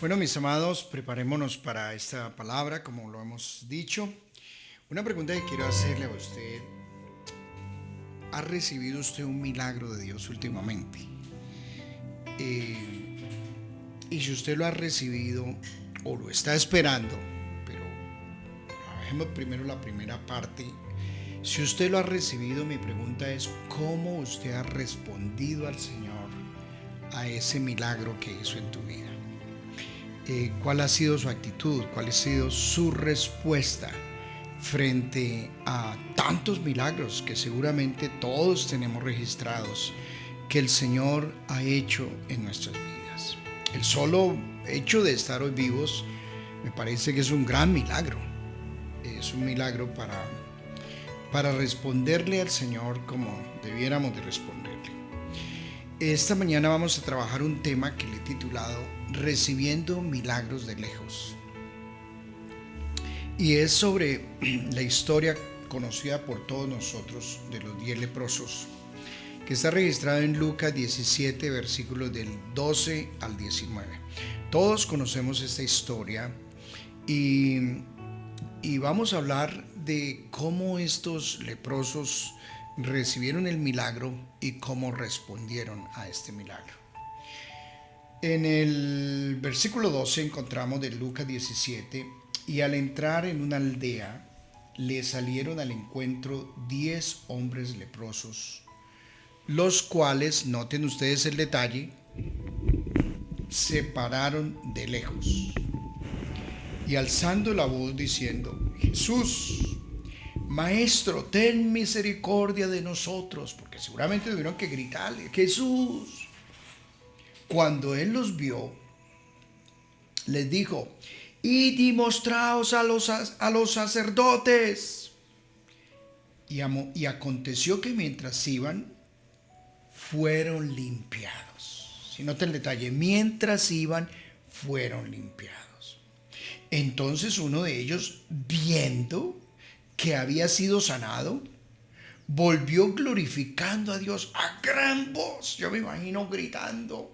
Bueno, mis amados, preparémonos para esta palabra, como lo hemos dicho. Una pregunta que quiero hacerle a usted: ¿ha recibido usted un milagro de Dios últimamente? Eh, y si usted lo ha recibido o lo está esperando, pero trabajemos primero la primera parte. Si usted lo ha recibido, mi pregunta es: ¿cómo usted ha respondido al Señor a ese milagro que hizo en tu vida? ¿Cuál ha sido su actitud? ¿Cuál ha sido su respuesta frente a tantos milagros que seguramente todos tenemos registrados que el Señor ha hecho en nuestras vidas? El solo hecho de estar hoy vivos me parece que es un gran milagro. Es un milagro para responderle al Señor como debiéramos de responderle. Esta mañana vamos a trabajar un tema que le he titulado Recibiendo milagros de lejos. Y es sobre la historia conocida por todos nosotros de los 10 leprosos, que está registrado en Lucas 17, versículos del 12 al 19. Todos conocemos esta historia y vamos a hablar de cómo estos leprosos recibieron el milagro y cómo respondieron a este milagro. En el versículo 12 encontramos de Lucas 17: y al entrar en una aldea, le salieron al encuentro 10 hombres leprosos, los cuales, noten ustedes el detalle, se pararon de lejos y alzando la voz diciendo: Jesús, Maestro, ten misericordia de nosotros. Porque seguramente tuvieron que gritarle: Jesús. Cuando él los vio, les dijo: id y mostraos a los sacerdotes. Y aconteció que mientras iban, fueron limpiados. Si nota el detalle: mientras iban, fueron limpiados. Entonces uno de ellos, viendo que había sido sanado, volvió glorificando a Dios a gran voz. Yo me imagino gritando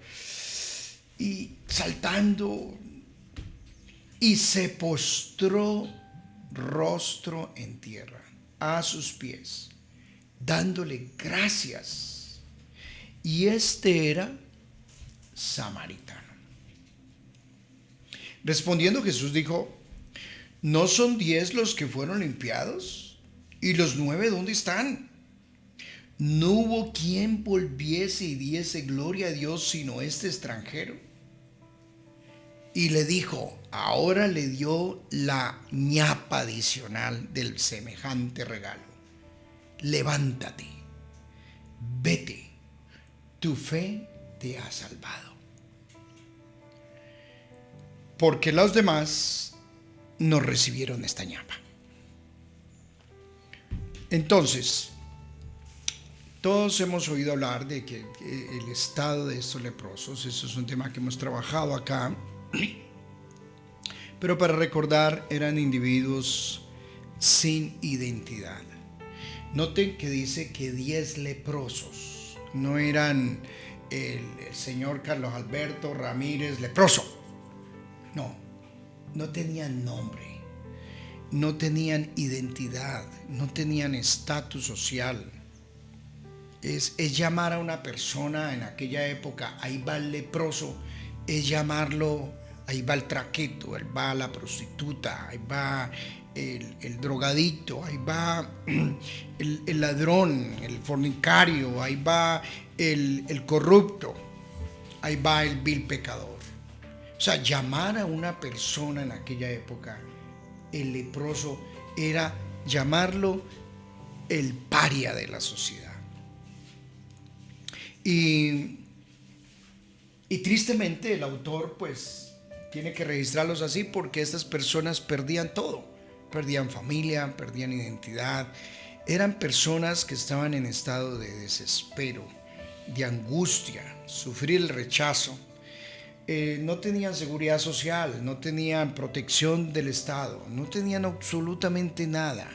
y saltando, y se postró rostro en tierra a sus pies, dándole gracias. Y este era samaritano. Respondiendo Jesús dijo: ¿no son 10 los que fueron limpiados? ¿Y los 9 dónde están? No hubo quien volviese y diese gloria a Dios sino este extranjero. Y le dijo: ahora le dio la ñapa adicional del semejante regalo: levántate, vete, tu fe te ha salvado. Porque los demás no recibieron esta ñapa. Entonces, todos hemos oído hablar de que el estado de estos leprosos, eso es un tema que hemos trabajado acá, pero para recordar, eran individuos sin identidad. Noten que dice que 10 leprosos, no eran el señor Carlos Alberto Ramírez leproso. No tenían nombre, no tenían identidad, no tenían estatus social. Es llamar a una persona en aquella época: ahí va el leproso, es llamarlo: ahí va el traqueto, ahí va la prostituta, ahí va el drogadito, ahí va el ladrón, el fornicario, ahí va el corrupto, ahí va el vil pecador. O sea, llamar a una persona en aquella época, el leproso, era llamarlo el paria de la sociedad. Y tristemente el autor pues tiene que registrarlos así, porque estas personas perdían todo. Perdían familia, perdían identidad. Eran personas que estaban en estado de desespero, de angustia, sufrir el rechazo. No tenían seguridad social, no tenían protección del Estado, no tenían absolutamente nada.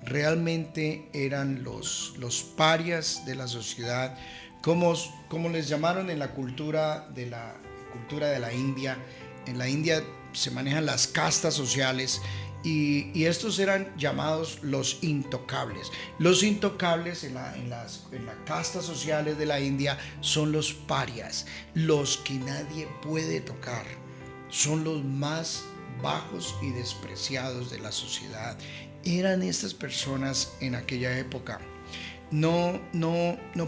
Realmente eran los parias de la sociedad, como les llamaron en la cultura de la India, En la India se manejan las castas sociales y estos eran llamados los intocables. Los intocables en las castas sociales de la India son los parias, los que nadie puede tocar, son los más bajos y despreciados de la sociedad. Eran estas personas en aquella época. No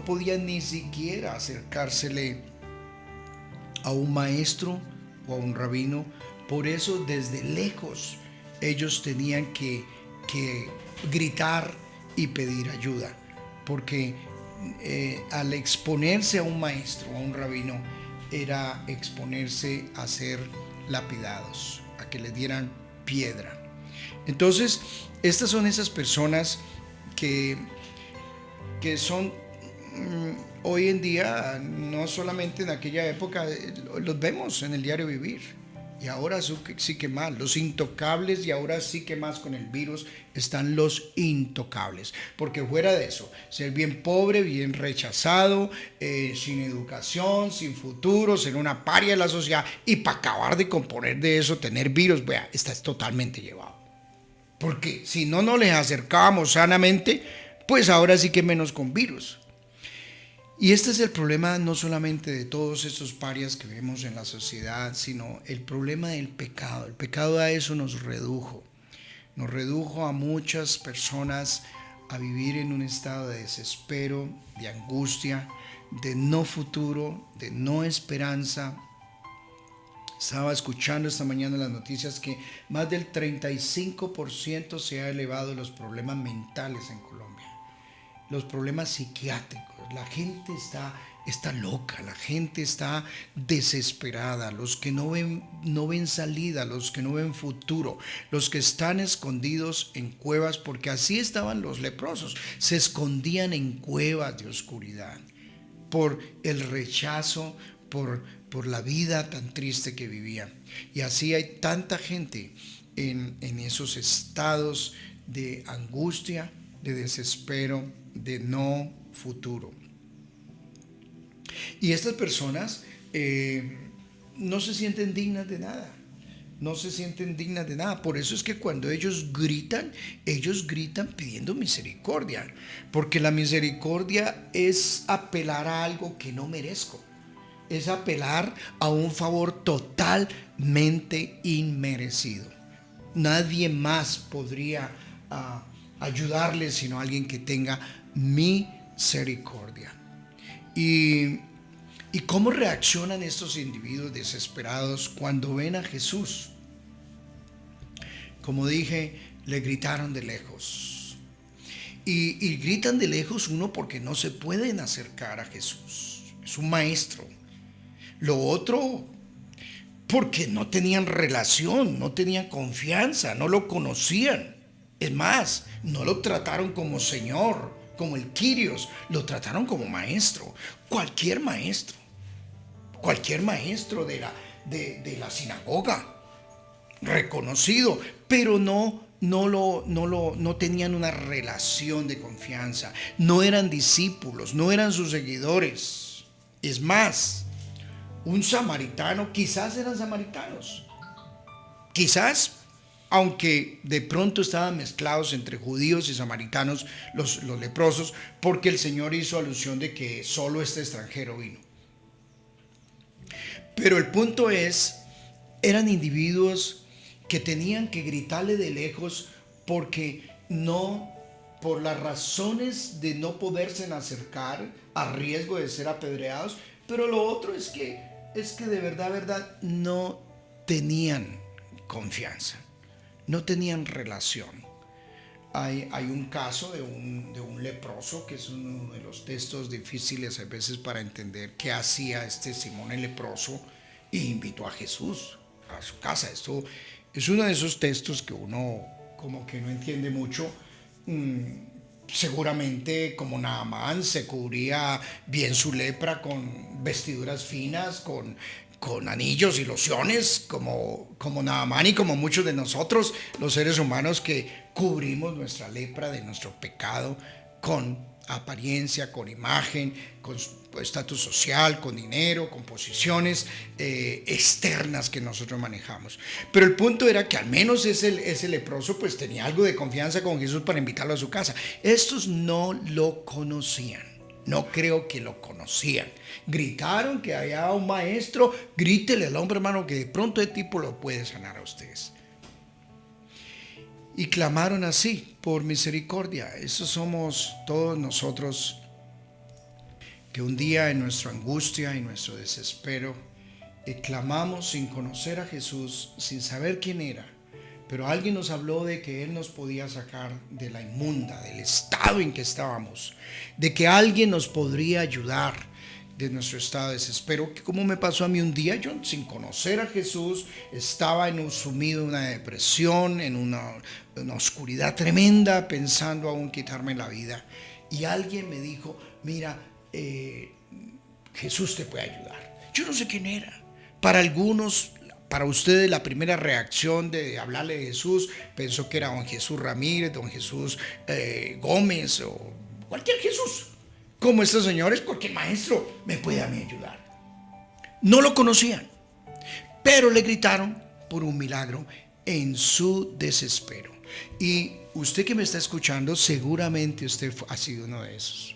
podían ni siquiera acercársele a un maestro o a un rabino. Por eso desde lejos ellos tenían que gritar y pedir ayuda, porque al exponerse a un maestro o a un rabino era exponerse a ser lapidados, a que les dieran piedra. Entonces, estas son esas personas que son hoy en día, no solamente en aquella época, los vemos en el diario vivir. Y ahora sí que más, los intocables, y ahora sí que más con el virus están los intocables. Porque fuera de eso, ser bien pobre, bien rechazado, sin educación, sin futuro, ser una paria de la sociedad, y para acabar de componer de eso, tener virus, vea, estás totalmente llevado. Porque si no nos les acercábamos sanamente, pues ahora sí que menos con virus. Y este es el problema no solamente de todos estos parias que vemos en la sociedad, sino el problema del pecado. El pecado a eso nos redujo a muchas personas a vivir en un estado de desespero, de angustia, de no futuro, de no esperanza. Estaba escuchando esta mañana en las noticias que más del 35% se ha elevado los problemas mentales en Colombia, los problemas psiquiátricos. La gente está loca, la gente está desesperada, los que no ven salida, los que no ven futuro, los que están escondidos en cuevas, porque así estaban los leprosos, se escondían en cuevas de oscuridad por el rechazo, por la vida tan triste que vivían. Y así hay tanta gente en esos estados de angustia, de desespero, de no futuro. Y estas personas no se sienten dignas de nada. No se sienten dignas de nada. Por eso es que cuando ellos gritan pidiendo misericordia. Porque la misericordia es apelar a algo que no merezco. Es apelar a un favor totalmente inmerecido. Nadie más podría ayudarles sino alguien que tenga misericordia. ¿Y cómo reaccionan estos individuos desesperados cuando ven a Jesús? Como dije, le gritaron de lejos. Y gritan de lejos, uno, porque no se pueden acercar a Jesús. Es un maestro. Lo otro, porque no tenían relación, no tenían confianza, no lo conocían. Es más, no lo trataron como Señor, como el Kyrios, lo trataron como maestro. Cualquier maestro de la sinagoga, reconocido, pero no tenían una relación de confianza, no eran discípulos, no eran sus seguidores. Es más, un samaritano, quizás eran samaritanos, quizás, aunque de pronto estaban mezclados entre judíos y samaritanos los leprosos, porque el Señor hizo alusión de que solo este extranjero vino. Pero el punto es, eran individuos que tenían que gritarle de lejos porque por las razones de no poderse acercar a riesgo de ser apedreados, pero lo otro es que de verdad no tenían confianza, no tenían relación. Hay un caso de un leproso, que es uno de los textos difíciles a veces para entender qué hacía este Simón el leproso, y invitó a Jesús a su casa. Esto es uno de esos textos que uno como que no entiende mucho. Seguramente como Naamán se cubría bien su lepra con vestiduras finas, con anillos y lociones, como Naamán y como muchos de nosotros, los seres humanos, que cubrimos nuestra lepra de nuestro pecado con apariencia, con imagen, con estatus social, con dinero, con posiciones externas que nosotros manejamos. Pero el punto era que al menos ese leproso pues tenía algo de confianza con Jesús para invitarlo a su casa. Estos no lo conocían. No creo que lo conocían. Gritaron que había un maestro. Grítele al hombre, hermano, que de pronto el tipo lo puede sanar a ustedes. Y clamaron así por misericordia. Esos somos todos nosotros que un día en nuestra angustia y nuestro desespero clamamos sin conocer a Jesús, sin saber quién era. Pero alguien nos habló de que Él nos podía sacar de la inmunda, del estado en que estábamos, de que alguien nos podría ayudar de nuestro estado de desespero, que como me pasó a mí un día, yo sin conocer a Jesús estaba sumido en una depresión, en una oscuridad tremenda, pensando aún quitarme la vida. Y alguien me dijo, mira, Jesús te puede ayudar. Yo no sé quién era. Para algunos, para ustedes, la primera reacción de hablarle de Jesús, pensó que era don Jesús Ramírez, don Jesús Gómez o cualquier Jesús. Como estos señores, cualquier maestro me puede a mí ayudar. No lo conocían, pero le gritaron por un milagro en su desespero. Y usted que me está escuchando, seguramente usted ha sido uno de esos,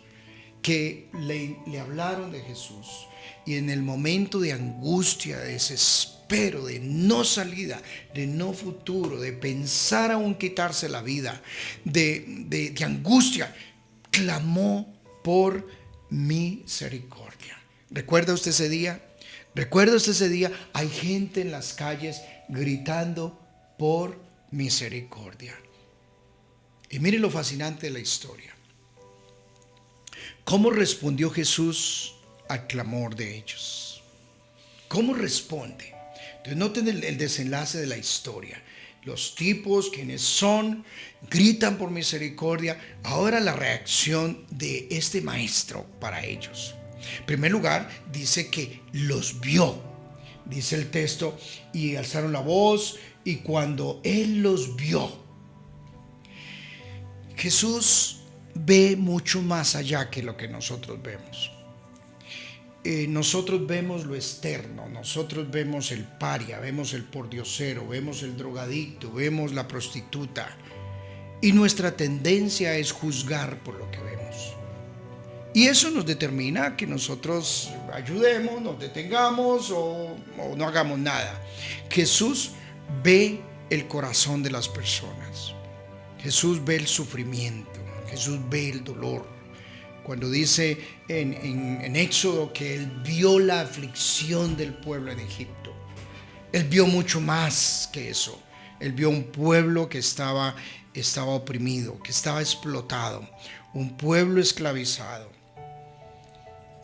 que le hablaron de Jesús y en el momento de angustia, de desespero, de no salida, de no futuro, de pensar aún quitarse la vida, de angustia, clamó por misericordia. ¿Recuerda usted ese día? ¿Recuerda usted ese día? Hay gente en las calles gritando por misericordia. Y mire lo fascinante de la historia. ¿Cómo respondió Jesús al clamor de ellos? ¿Cómo responde? Entonces noten el desenlace de la historia. Los tipos, quienes son, gritan por misericordia. Ahora la reacción de este maestro para ellos. En primer lugar, dice que los vio. Dice el texto, y alzaron la voz, y cuando él los vio, Jesús ve mucho más allá que lo que nosotros vemos. Nosotros vemos lo externo, nosotros vemos el paria, vemos el pordiosero, vemos el drogadicto, vemos la prostituta, y nuestra tendencia es juzgar por lo que vemos. Y eso nos determina que nosotros ayudemos, nos detengamos o no hagamos nada. Jesús ve el corazón de las personas. Jesús ve el sufrimiento, Jesús ve el dolor. Cuando dice en Éxodo que Él vio la aflicción del pueblo en Egipto, Él vio mucho más que eso. Él vio un pueblo que estaba oprimido, que estaba explotado, un pueblo esclavizado.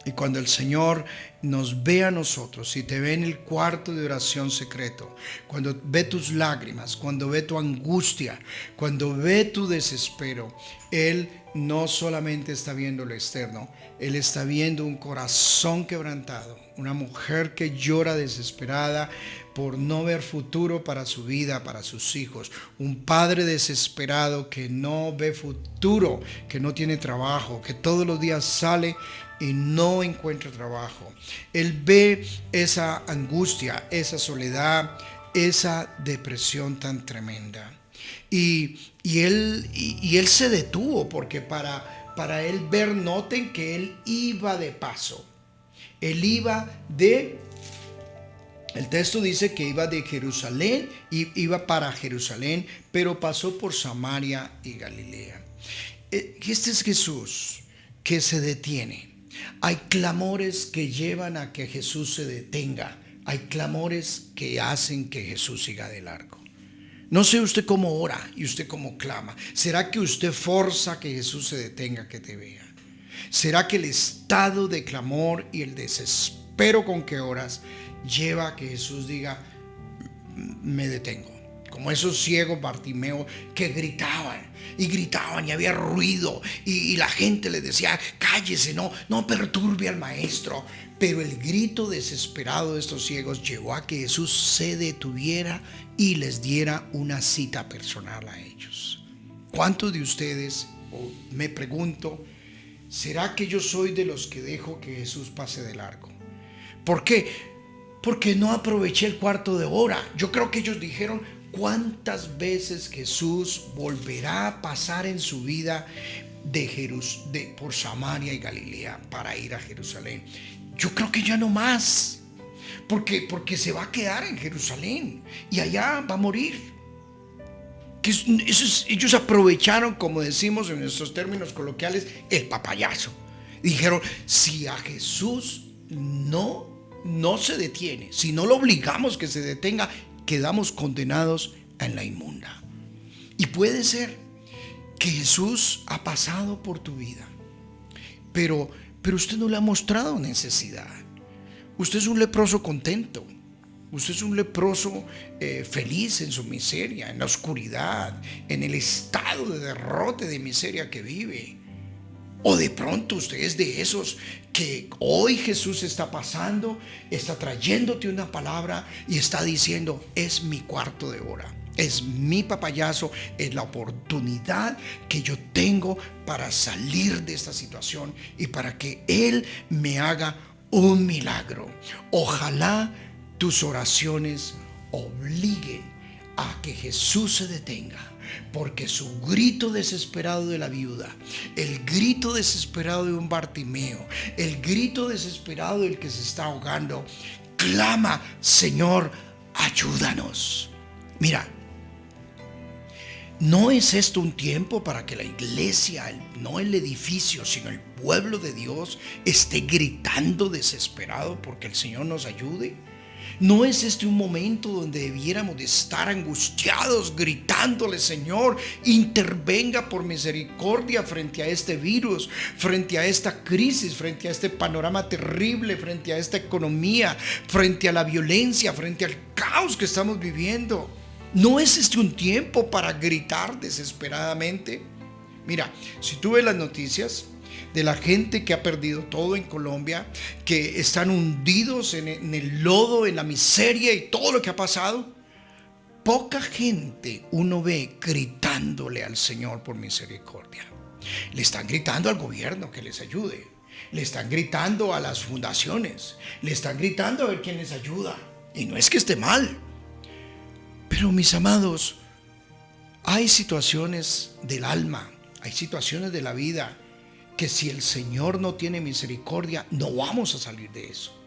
Y cuando el Señor nos ve a nosotros, si te ve en el cuarto de oración secreto, cuando ve tus lágrimas, cuando ve tu angustia, cuando ve tu desespero, Él no solamente está viendo lo externo, Él está viendo un corazón quebrantado, una mujer que llora desesperada por no ver futuro para su vida, para sus hijos, un padre desesperado que no ve futuro, que no tiene trabajo, que todos los días sale y no encuentra trabajo. Él ve esa angustia, esa soledad, esa depresión tan tremenda. Y él se detuvo porque para él ver, noten que él iba de paso. Él iba el texto dice que iba de Jerusalén, iba para Jerusalén, pero pasó por Samaria y Galilea. Este es Jesús que se detiene. Hay clamores que llevan a que Jesús se detenga. Hay clamores que hacen que Jesús siga de largo. No sé usted cómo ora y usted cómo clama. ¿Será que usted forza que Jesús se detenga, que te vea? ¿Será que el estado de clamor y el desespero con que oras lleva a que Jesús diga, me detengo? Como esos ciegos Bartimeo que gritaban y había ruido y la gente les decía, cállese, no perturbe al maestro. Pero el grito desesperado de estos ciegos llevó a que Jesús se detuviera y les diera una cita personal a ellos. ¿Cuántos de ustedes, o me pregunto, ¿Será que yo soy de los que dejo que Jesús pase de largo? ¿Por qué? Porque no aproveché el cuarto de hora. Yo creo que ellos dijeron: ¿cuántas veces Jesús volverá a pasar en su vida por Samaria y Galilea para ir a Jerusalén? Yo creo que ya no más. Porque se va a quedar en Jerusalén y allá va a morir. Ellos aprovecharon, como decimos en nuestros términos coloquiales, el papayazo. Dijeron: si a Jesús no se detiene, si no lo obligamos que se detenga, quedamos condenados en la inmunda. Y puede ser que Jesús ha pasado por tu vida, pero usted no le ha mostrado necesidad. Usted es un leproso contento. Usted es un leproso feliz en su miseria, en la oscuridad, en el estado de derrota, de miseria que vive. O de pronto usted es de esos que hoy Jesús está pasando, está trayéndote una palabra y está diciendo: es mi cuarto de hora, es mi papayazo, es la oportunidad que yo tengo para salir de esta situación y para que Él me haga un milagro. Ojalá tus oraciones obliguen a que Jesús se detenga, porque su grito desesperado de la viuda, el grito desesperado de un Bartimeo, el grito desesperado del que se está ahogando, clama: Señor, ayúdanos. Mira, ¿no es esto un tiempo para que la iglesia, no el edificio, sino el pueblo de Dios, esté gritando desesperado porque el Señor nos ayude? ¿No es este un momento donde debiéramos de estar angustiados, gritándole: Señor, intervenga por misericordia frente a este virus, frente a esta crisis, frente a este panorama terrible, frente a esta economía, frente a la violencia, frente al caos que estamos viviendo? ¿No es este un tiempo para gritar desesperadamente? Mira, si tú ves las noticias de la gente que ha perdido todo en Colombia, que están hundidos en el lodo, en la miseria y todo lo que ha pasado, poca gente uno ve gritándole al Señor por misericordia. Le están gritando al gobierno que les ayude, le están gritando a las fundaciones, le están gritando a ver quién les ayuda. Y no es que esté mal, pero mis amados, hay situaciones del alma, hay situaciones de la vida que si el Señor no tiene misericordia, no vamos a salir de eso.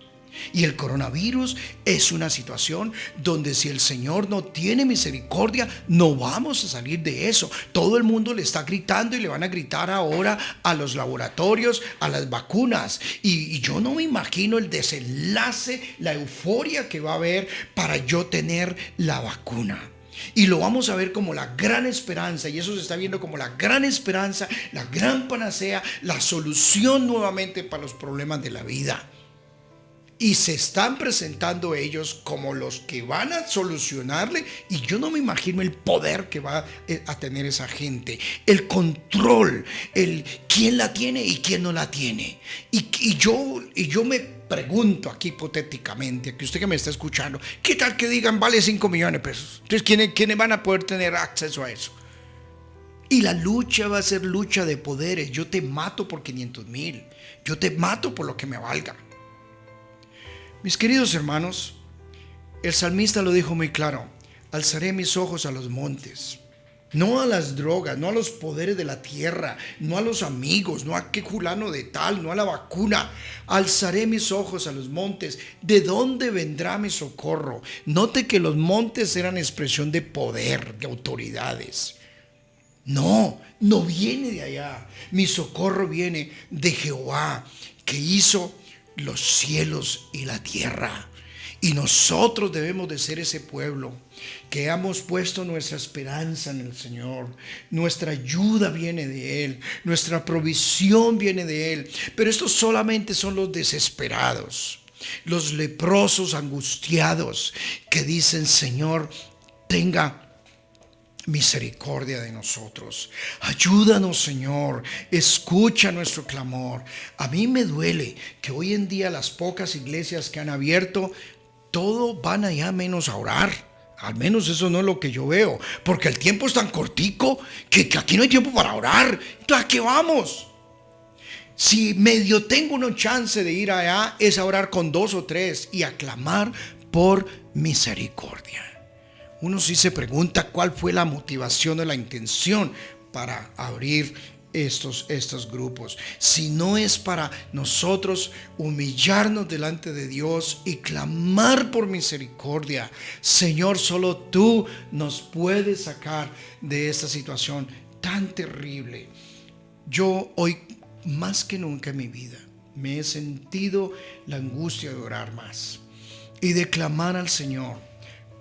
Y el coronavirus es una situación donde si el Señor no tiene misericordia, no vamos a salir de eso. Todo el mundo le está gritando y le van a gritar ahora a los laboratorios, a las vacunas. Y yo no me imagino el desenlace, la euforia que va a haber para yo tener la vacuna. Y lo vamos a ver como la gran esperanza, y eso se está viendo como la gran esperanza, la gran panacea, la solución nuevamente para los problemas de la vida. Y se están presentando ellos como los que van a solucionarle, y yo no me imagino el poder que va a tener esa gente, el control, el quién la tiene y quién no la tiene. Y yo me pregunto aquí hipotéticamente, aquí usted que me está escuchando, ¿qué tal que digan vale 5 millones de pesos? Entonces, ¿quiénes van a poder tener acceso a eso? Y la lucha va a ser lucha de poderes. Yo te mato por 500,000, yo te mato por lo que me valga. Mis queridos hermanos, el salmista lo dijo muy claro: alzaré mis ojos a los montes, no a las drogas, no a los poderes de la tierra, no a los amigos, no a qué fulano de tal, no a la vacuna. Alzaré mis ojos a los montes. ¿De dónde vendrá mi socorro? Note que los montes eran expresión de poder, de autoridades. No viene de allá. Mi socorro viene de Jehová, que hizo los cielos y la tierra. Y nosotros debemos de ser ese pueblo que hemos puesto nuestra esperanza en el Señor. Nuestra ayuda viene de Él, nuestra provisión viene de Él. Pero estos solamente son los desesperados, los leprosos angustiados que dicen: Señor, tenga misericordia de nosotros. Ayúdanos, Señor. Escucha nuestro clamor. A mí me duele que hoy en día las pocas iglesias que han abierto, todo van allá menos a orar. Al menos eso no es lo que yo veo, porque el tiempo es tan cortico que aquí no hay tiempo para orar. Entonces, ¿a qué vamos? Si medio tengo una chance de ir allá, es a orar con 2 o 3 y a clamar por misericordia. Uno sí se pregunta cuál fue la motivación o la intención para abrir estos grupos. Si no es para nosotros humillarnos delante de Dios y clamar por misericordia. Señor, solo tú nos puedes sacar de esta situación tan terrible. Yo hoy, más que nunca en mi vida, me he sentido la angustia de orar más y de clamar al Señor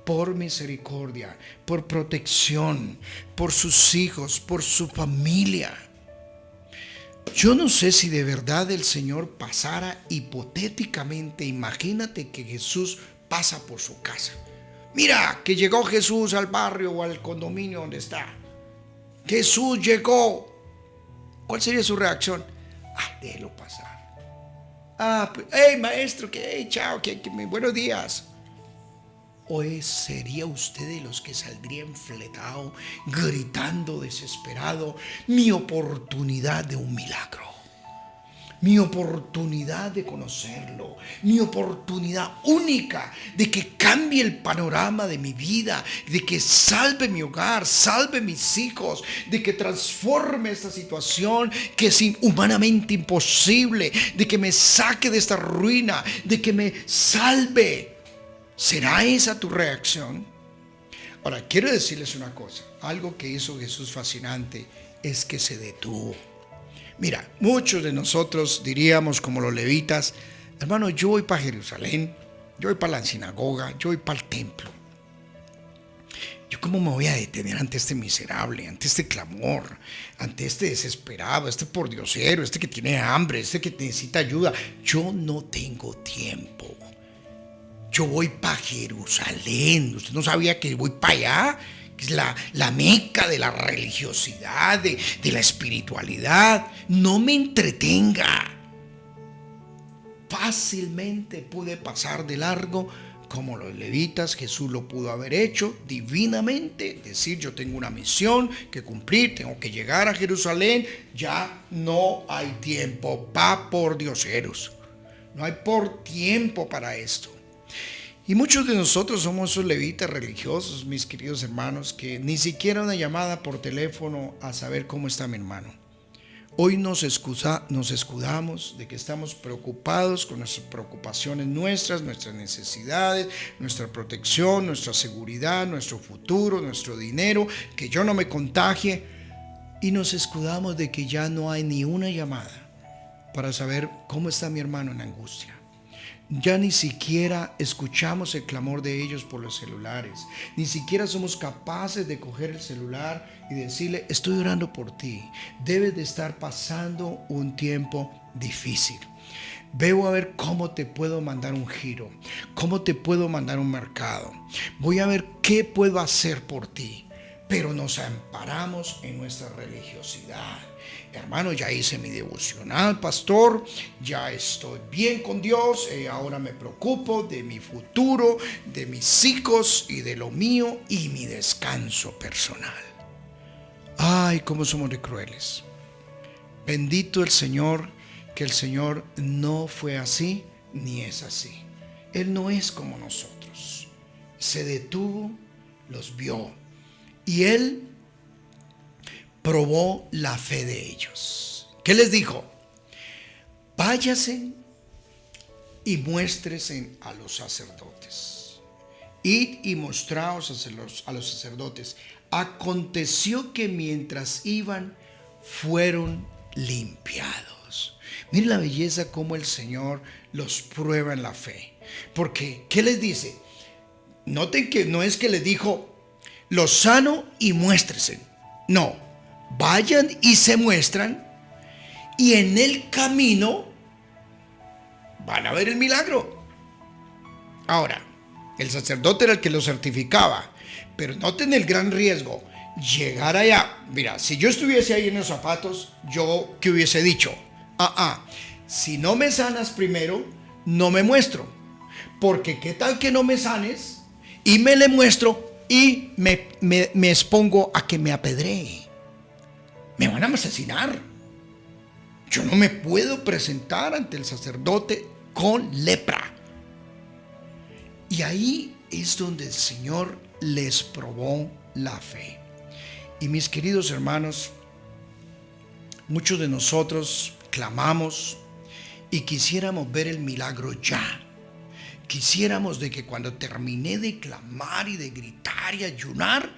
por misericordia, por protección, por sus hijos, por su familia. Yo no sé si de verdad el Señor pasara hipotéticamente. Imagínate que Jesús pasa por su casa. Mira, que llegó Jesús al barrio o al condominio donde está. Jesús llegó. ¿Cuál sería su reacción? Déjelo pasar. Hey maestro, hey, chao, buenos días. ¿O sería usted de los que saldría enfletado, gritando desesperado, mi oportunidad de un milagro, mi oportunidad de conocerlo, mi oportunidad única de que cambie el panorama de mi vida, de que salve mi hogar, salve mis hijos, de que transforme esta situación que es humanamente imposible, de que me saque de esta ruina, de que me salve? ¿Será esa tu reacción? Ahora, quiero decirles una cosa. Algo que hizo Jesús fascinante es que se detuvo. Mira, muchos de nosotros diríamos como los levitas: hermano, yo voy para Jerusalén, yo voy para la sinagoga, yo voy para el templo. ¿Yo cómo me voy a detener ante este miserable, ante este clamor, ante este desesperado, este pordiosero, este que tiene hambre, este que necesita ayuda? Yo no tengo tiempo. Yo voy para Jerusalén. ¿Usted no sabía que voy para allá? Que es la meca de la religiosidad, de la espiritualidad. No me entretenga. Fácilmente pude pasar de largo como los levitas. Jesús lo pudo haber hecho divinamente. Decir: yo tengo una misión que cumplir, tengo que llegar a Jerusalén. Ya no hay tiempo para pordioseros. No hay tiempo para esto. Y muchos de nosotros somos esos levitas religiosos, mis queridos hermanos, que ni siquiera una llamada por teléfono a saber cómo está mi hermano. Hoy nos escudamos de que estamos preocupados con nuestras preocupaciones nuestras necesidades, nuestra protección, nuestra seguridad, nuestro futuro, nuestro dinero, que yo no me contagie. Y nos escudamos de que ya no hay ni una llamada para saber cómo está mi hermano en angustia. Ya ni siquiera escuchamos el clamor de ellos por los celulares. Ni siquiera somos capaces de coger el celular y decirle: estoy orando por ti. Debes de estar pasando un tiempo difícil. Veo a ver cómo te puedo mandar un giro, cómo te puedo mandar un mercado. Voy a ver qué puedo hacer por ti. Pero nos amparamos en nuestra religiosidad. Hermano, ya hice mi devocional, pastor, ya estoy bien con Dios, ahora me preocupo de mi futuro, de mis hijos y de lo mío y mi descanso personal. Ay, cómo somos de crueles. Bendito el Señor, que el Señor no fue así ni es así. Él no es como nosotros. Se detuvo, los vio y Él probó la fe de ellos. ¿Qué les dijo? Váyase y muéstresen a los sacerdotes. Id y mostraos a los sacerdotes. Aconteció que mientras iban, fueron limpiados. Miren la belleza como el Señor los prueba en la fe. Porque, ¿qué les dice? Noten que no es que les dijo: los sano y muéstresen. No. Vayan y se muestran, y en el camino van a ver el milagro. Ahora, el sacerdote era el que lo certificaba, pero noten el gran riesgo. Llegar allá, mira, si yo estuviese ahí en los zapatos, yo ¿qué hubiese dicho? Si no me sanas primero, no me muestro, porque qué tal que no me sanes y me le muestro y me expongo a que me apedree. Me van a asesinar. Yo no me puedo presentar ante el sacerdote con lepra. Y ahí es donde el Señor les probó la fe. Y mis queridos hermanos, muchos de nosotros clamamos y quisiéramos ver el milagro ya. Quisiéramos de que cuando terminé de clamar y de gritar y ayunar,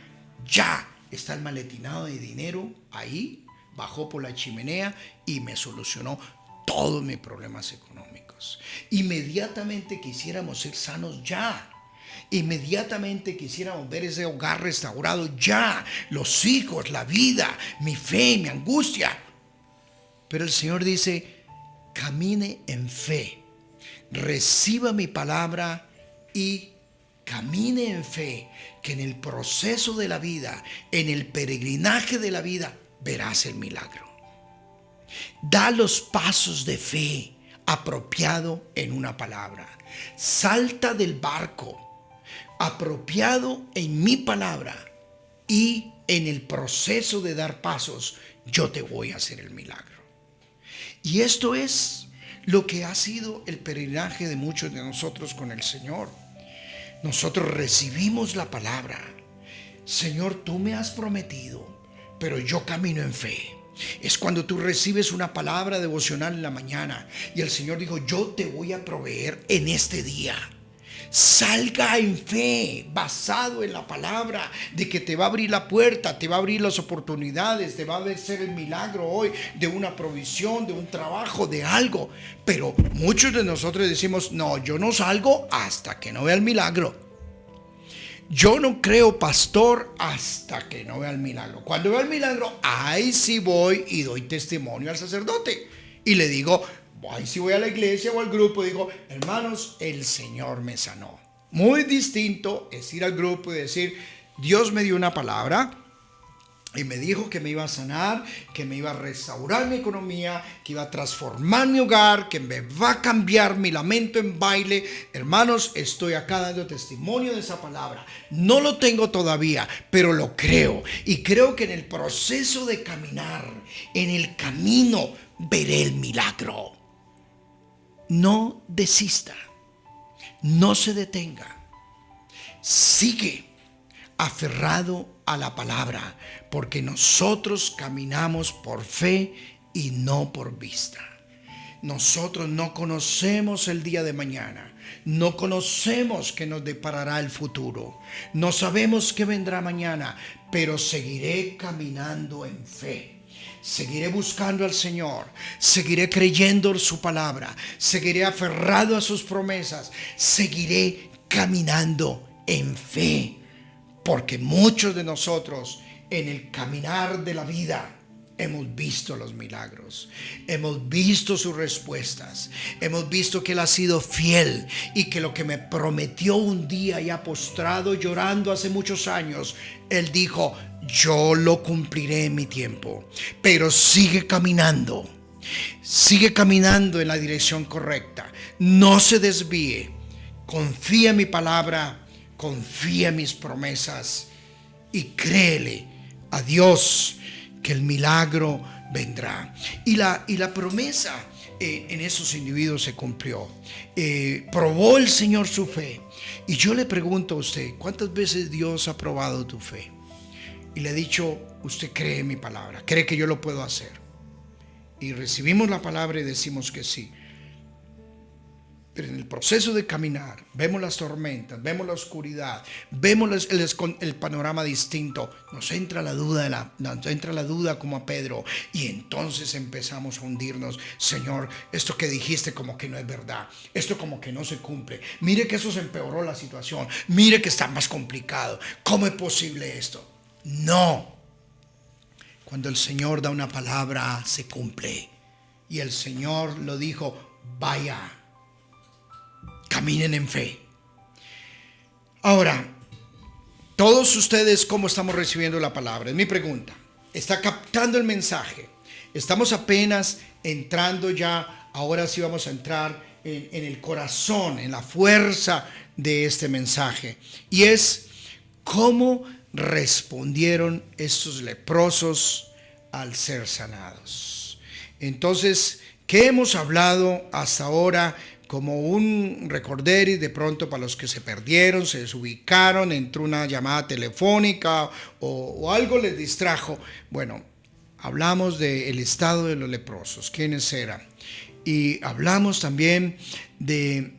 ya está el maletinado de dinero ahí, bajó por la chimenea y me solucionó todos mis problemas económicos. Inmediatamente quisiéramos ser sanos ya. Inmediatamente quisiéramos ver ese hogar restaurado ya, los hijos, la vida, mi fe, mi angustia. Pero el Señor dice, camine en fe, reciba mi palabra y camine en fe, que en el proceso de la vida, en el peregrinaje de la vida, verás el milagro. Da los pasos de fe apropiado en una palabra. Salta del barco apropiado en mi palabra, y en el proceso de dar pasos yo te voy a hacer el milagro. Y esto es lo que ha sido el peregrinaje de muchos de nosotros con el Señor. Nosotros recibimos la palabra. Señor, tú me has prometido, pero yo camino en fe. Es cuando tú recibes una palabra devocional en la mañana y el Señor dijo, yo te voy a proveer en este día. Salga en fe, basado en la palabra de que te va a abrir la puerta, te va a abrir las oportunidades, te va a hacer el milagro hoy de una provisión, de un trabajo, de algo. Pero muchos de nosotros decimos, no, yo no salgo hasta que no vea el milagro. Yo no creo, pastor, hasta que no vea el milagro. Cuando vea el milagro, ahí sí voy y doy testimonio al sacerdote. Y le digo, ahí sí voy a la iglesia o al grupo y digo, hermanos, el Señor me sanó. Muy distinto es ir al grupo y decir, Dios me dio una palabra y me dijo que me iba a sanar, que me iba a restaurar mi economía, que iba a transformar mi hogar, que me va a cambiar mi lamento en baile. Hermanos, estoy acá dando testimonio de esa palabra. No lo tengo todavía, pero lo creo. Y creo que en el proceso de caminar, en el camino, veré el milagro. No desista, no se detenga, sigue aferrado a la palabra, porque nosotros caminamos por fe y no por vista. Nosotros no conocemos el día de mañana, no conocemos qué nos deparará el futuro, no sabemos qué vendrá mañana, pero seguiré caminando en fe. Seguiré buscando al Señor, seguiré creyendo en su palabra, seguiré aferrado a sus promesas, seguiré caminando en fe, porque muchos de nosotros en el caminar de la vida hemos visto los milagros, hemos visto sus respuestas, hemos visto que Él ha sido fiel y que lo que me prometió un día ya postrado llorando hace muchos años, Él dijo, yo lo cumpliré en mi tiempo. Pero sigue caminando en la dirección correcta, no se desvíe, confía en mi palabra, confía en mis promesas y créele a Dios que el milagro vendrá. Y la promesa en esos individuos se cumplió. Probó el Señor su fe. Y yo le pregunto a usted, ¿cuántas veces Dios ha probado tu fe? Y le he dicho, usted cree en mi palabra, cree que yo lo puedo hacer. Y recibimos la palabra y decimos que sí. Pero en el proceso de caminar, vemos las tormentas, vemos la oscuridad, vemos el panorama distinto. Nos entra la duda como a Pedro. Y entonces empezamos a hundirnos. Señor, esto que dijiste como que no es verdad. Esto como que no se cumple. Mire que eso se empeoró la situación. Mire que está más complicado. ¿Cómo es posible esto? No. Cuando el Señor da una palabra, se cumple. Y el Señor lo dijo, vaya. Caminen en fe. Ahora, todos ustedes, ¿cómo estamos recibiendo la palabra? Es mi pregunta. ¿Está captando el mensaje? Estamos apenas entrando ya, ahora sí vamos a entrar en el corazón, en la fuerza de este mensaje. Y es, ¿cómo respondieron estos leprosos al ser sanados? Entonces, ¿qué hemos hablado hasta ahora? Como un recorderis de pronto para los que se perdieron, se desubicaron, entró una llamada telefónica o algo les distrajo. Bueno, hablamos del estado de los leprosos, quiénes eran. Y hablamos también de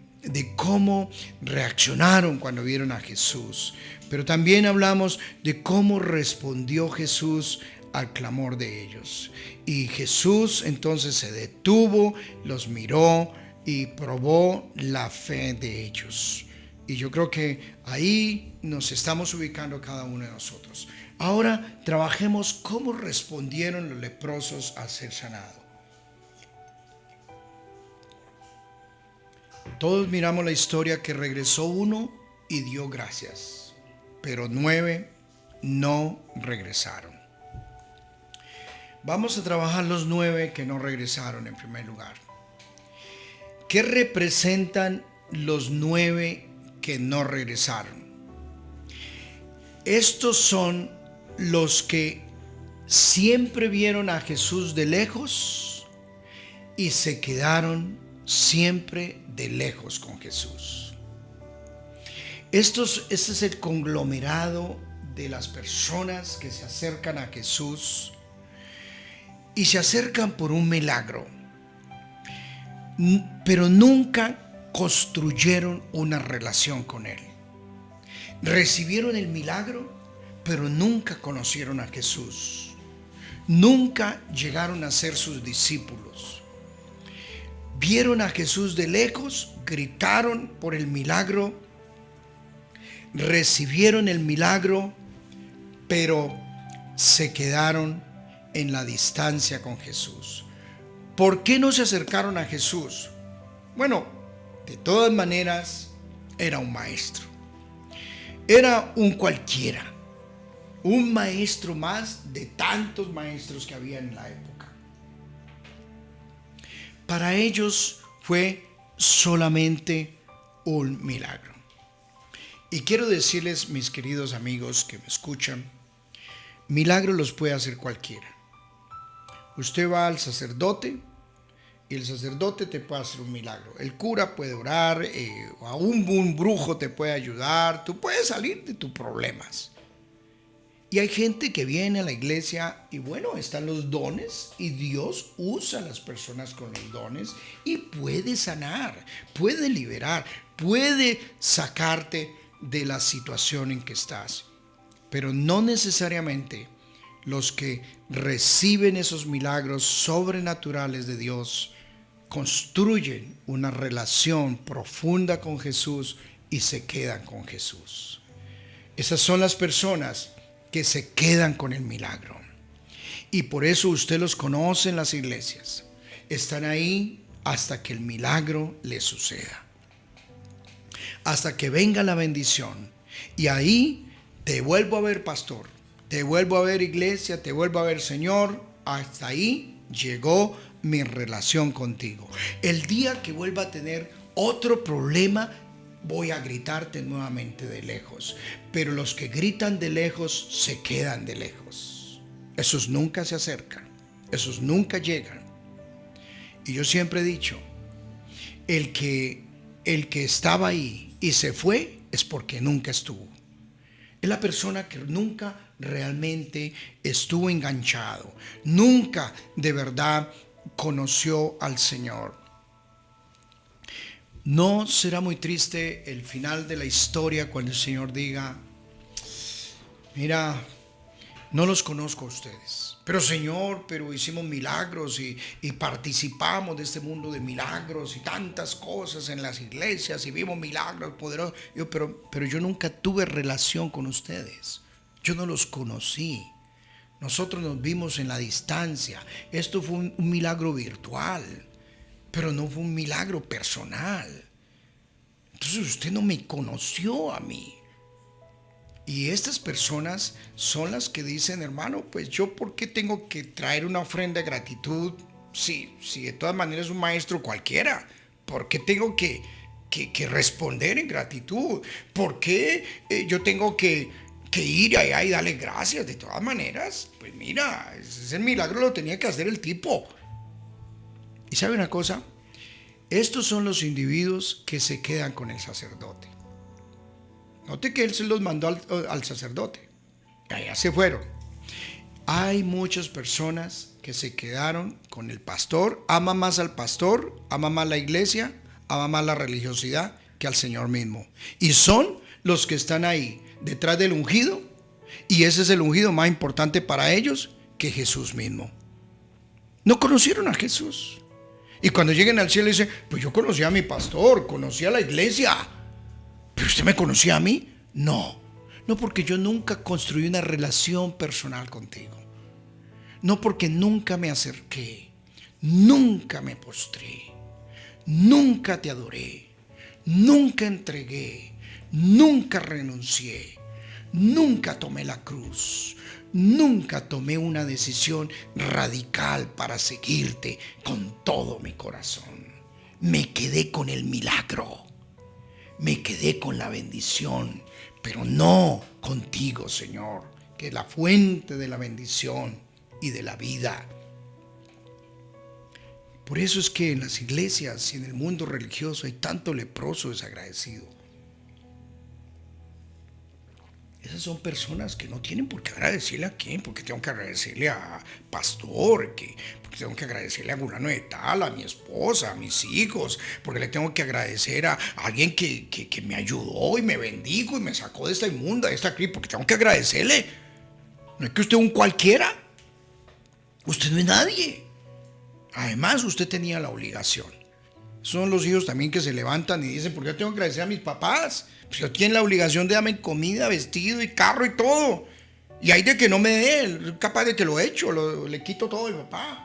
cómo reaccionaron cuando vieron a Jesús. Pero también hablamos de cómo respondió Jesús al clamor de ellos. Y Jesús entonces se detuvo, los miró y probó la fe de ellos. Y yo creo que ahí nos estamos ubicando cada uno de nosotros. Ahora trabajemos cómo respondieron los leprosos al ser sanados. Todos miramos la historia que regresó uno y dio gracias, pero 9 no regresaron. Vamos a trabajar los 9 que no regresaron en primer lugar. ¿Qué representan los 9 que no regresaron? Estos son los que siempre vieron a Jesús de lejos y se quedaron siempre de lejos con Jesús. Este es el conglomerado de las personas que se acercan a Jesús y se acercan por un milagro, pero nunca construyeron una relación con Él. Recibieron el milagro, pero nunca conocieron a Jesús. Nunca llegaron a ser sus discípulos. Vieron a Jesús de lejos, gritaron por el milagro, recibieron el milagro, pero se quedaron en la distancia con Jesús. ¿Por qué no se acercaron a Jesús? Bueno, de todas maneras, era un maestro. Era un cualquiera, un maestro más de tantos maestros que había en la época. Para ellos fue solamente un milagro. Y quiero decirles, mis queridos amigos que me escuchan, milagros los puede hacer cualquiera. Usted va al sacerdote y el sacerdote te puede hacer un milagro. El cura puede orar, aún un brujo te puede ayudar. Tú puedes salir de tus problemas. Y hay gente que viene a la iglesia y bueno, están los dones y Dios usa a las personas con los dones y puede sanar, puede liberar, puede sacarte de la situación en que estás. Pero no necesariamente los que reciben esos milagros sobrenaturales de Dios construyen una relación profunda con Jesús y se quedan con Jesús. Esas son las personas que se quedan con el milagro. Y por eso usted los conoce en las iglesias. Están ahí hasta que el milagro les suceda. Hasta que venga la bendición. Y ahí te vuelvo a ver, pastor. Te vuelvo a ver, iglesia. Te vuelvo a ver, Señor. Hasta ahí llegó mi relación contigo. El día que vuelva a tener otro problema, voy a gritarte nuevamente de lejos. Pero los que gritan de lejos se quedan de lejos. Esos nunca se acercan. Esos nunca llegan. Y yo siempre he dicho, el que estaba ahí y se fue es porque nunca estuvo. Es la persona que nunca realmente estuvo enganchado. Nunca de verdad conoció al Señor. ¿No será muy triste el final de la historia cuando el Señor diga, mira, no los conozco a ustedes, pero Señor, pero hicimos milagros y participamos de este mundo de milagros y tantas cosas en las iglesias y vimos milagros poderosos? Pero yo nunca tuve relación con ustedes, yo no los conocí. Nosotros nos vimos en la distancia. Esto fue un milagro virtual, pero no fue un milagro personal. Entonces usted no me conoció a mí. Y estas personas son las que dicen, hermano, pues yo ¿por qué tengo que traer una ofrenda de gratitud? Si de todas maneras es un maestro cualquiera. ¿Por qué tengo que responder en gratitud? ¿Por qué yo tengo que ir allá y darle gracias? De todas maneras, pues mira, ese milagro lo tenía que hacer el tipo. Y ¿sabe una cosa? Estos son los individuos que se quedan con el sacerdote. Note que él se los mandó al sacerdote. Allá se fueron. Hay muchas personas que se quedaron con el pastor. Ama más al pastor, ama más la iglesia, ama más la religiosidad que al Señor mismo. Y son los que están ahí detrás del ungido. Y ese es el ungido más importante para ellos que Jesús mismo. No conocieron a Jesús. Y cuando lleguen al cielo dicen, pues yo conocí a mi pastor, conocí a la iglesia. ¿Pero usted me conocía a mí? No, no, porque yo nunca construí una relación personal contigo. No, porque nunca me acerqué, nunca me postré, nunca te adoré, nunca entregué, nunca renuncié, nunca tomé la cruz, nunca tomé una decisión radical para seguirte con todo mi corazón. Me quedé con el milagro. Me quedé con la bendición, pero no contigo, Señor, que es la fuente de la bendición y de la vida. Por eso es que en las iglesias y en el mundo religioso hay tanto leproso desagradecido. Esas son personas que no tienen por qué agradecerle a quién, porque tengo que agradecerle a pastor, porque tengo que agradecerle a fulano de tal, a mi esposa, a mis hijos, porque le tengo que agradecer a alguien que me ayudó y me bendijo y me sacó de esta inmunda, de esta crisis, porque tengo que agradecerle. No es que usted es un cualquiera, usted no es nadie. Además, usted tenía la obligación. Son los hijos también que se levantan y dicen, ¿por qué tengo que agradecer a mis papás? Pues yo tienen la obligación de darme comida, vestido y carro y todo. Y hay de que no me dé, capaz de que lo echo, le quito todo a mi papá.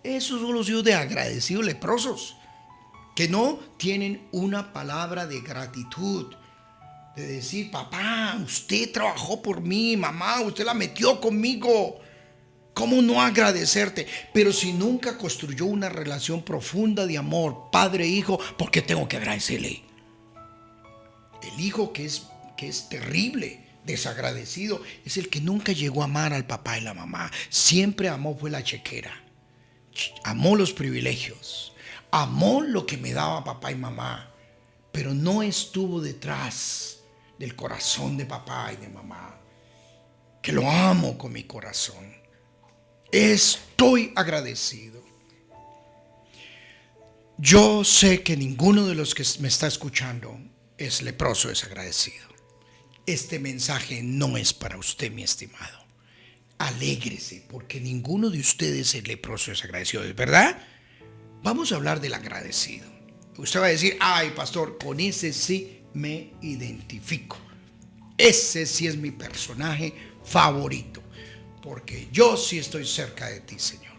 Esos son los hijos de agradecidos leprosos, que no tienen una palabra de gratitud. De decir, papá, usted trabajó por mí, mamá, usted la metió conmigo. ¿Cómo no agradecerte? Pero si nunca construyó una relación profunda de amor, padre-hijo, ¿por qué tengo que agradecerle? El hijo que es terrible, desagradecido, es el que nunca llegó a amar al papá y la mamá. Siempre amó fue la chequera. Amó los privilegios. Amó lo que me daba papá y mamá. Pero no estuvo detrás del corazón de papá y de mamá. Que lo amo con mi corazón. Estoy agradecido. Yo sé que ninguno de los que me está escuchando es leproso desagradecido. Este mensaje no es para usted, mi estimado. Alégrese, porque ninguno de ustedes es leproso desagradecido, ¿es verdad? Vamos a hablar del agradecido. Usted va a decir, ay, pastor, con ese sí me identifico. Ese sí es mi personaje favorito. Porque yo sí estoy cerca de ti, Señor.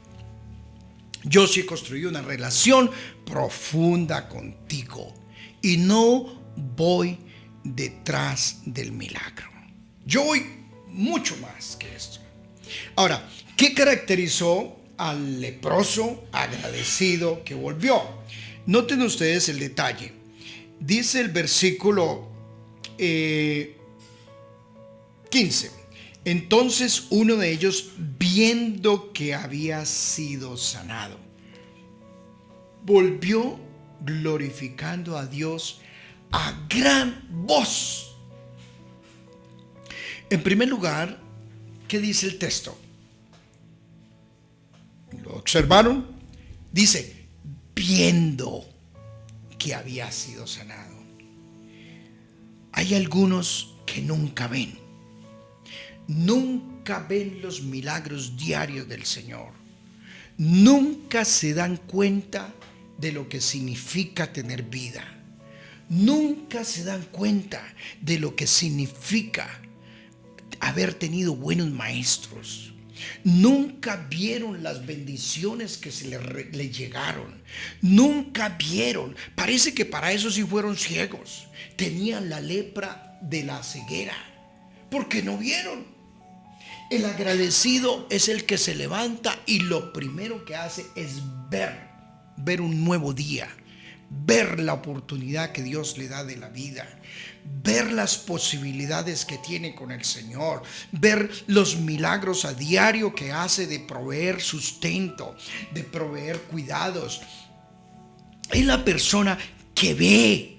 Yo sí he construido una relación profunda contigo. Y no voy detrás del milagro. Yo voy mucho más que esto. Ahora, ¿qué caracterizó al leproso agradecido que volvió? Noten ustedes el detalle. Dice el versículo 15. Entonces uno de ellos, viendo que había sido sanado, volvió glorificando a Dios a gran voz. En primer lugar, ¿qué dice el texto? ¿Lo observaron? Dice, viendo que había sido sanado. Hay algunos que nunca ven. Nunca ven los milagros diarios del Señor. Nunca se dan cuenta de lo que significa tener vida. Nunca se dan cuenta de lo que significa haber tenido buenos maestros. Nunca vieron las bendiciones que se le llegaron. Nunca vieron. Parece que para eso sí fueron ciegos. Tenían la lepra de la ceguera, porque no vieron. El agradecido es el que se levanta y lo primero que hace es ver un nuevo día, ver la oportunidad que Dios le da de la vida, ver las posibilidades que tiene con el Señor, ver los milagros a diario que hace de proveer sustento, de proveer cuidados. Es la persona que ve.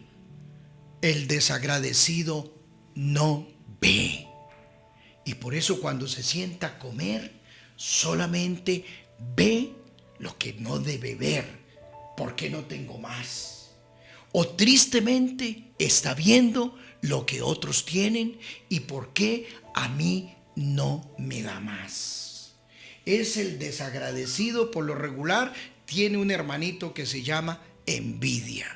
El desagradecido no ve. Y por eso cuando se sienta a comer, solamente ve lo que no debe ver, porque no tengo más. O tristemente está viendo lo que otros tienen y por qué a mí no me da más. Es el desagradecido. Por lo regular tiene un hermanito que se llama envidia.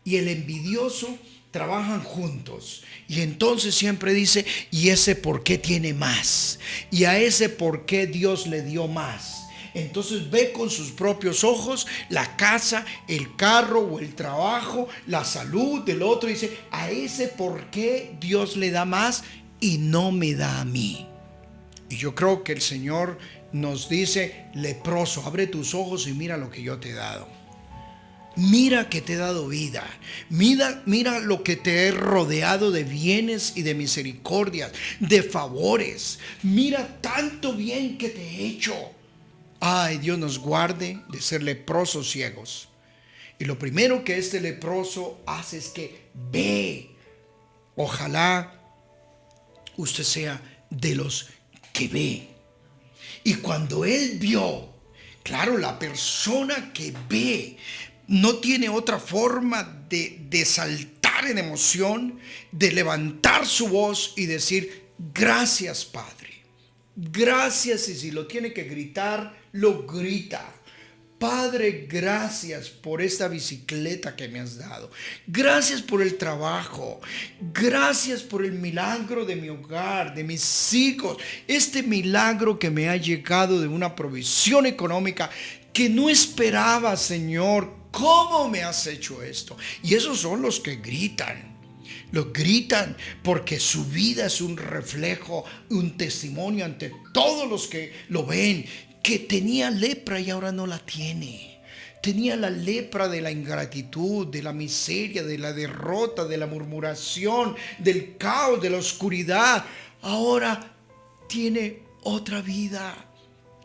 Y el envidioso trabajan juntos. Y entonces siempre dice, ¿y ese por qué tiene más? ¿Y a ese por qué Dios le dio más? Entonces ve con sus propios ojos la casa, el carro o el trabajo, la salud del otro. Y dice, ¿a ese por qué Dios le da más y no me da a mí? Y yo creo que el Señor nos dice, leproso, abre tus ojos y mira lo que yo te he dado. Mira que te he dado vida. Mira lo que te he rodeado de bienes y de misericordias, de favores. Mira tanto bien que te he hecho. Ay, Dios nos guarde de ser leprosos ciegos. Y lo primero que este leproso hace es que ve. Ojalá usted sea de los que ve. Y cuando él vio, claro, la persona que ve no tiene otra forma de saltar en emoción, de levantar su voz y decir, gracias Padre, gracias. Y si lo tiene que gritar, lo grita. Padre, gracias por esta bicicleta que me has dado. Gracias por el trabajo. Gracias por el milagro de mi hogar, de mis hijos. Este milagro que me ha llegado de una provisión económica que no esperaba, Señor. ¿Cómo me has hecho esto? Y esos son los que gritan. Lo gritan porque su vida es un reflejo, un testimonio ante todos los que lo ven, que tenía lepra y ahora no la tiene. Tenía la lepra de la ingratitud, de la miseria, de la derrota, de la murmuración, del caos, de la oscuridad. Ahora tiene otra vida.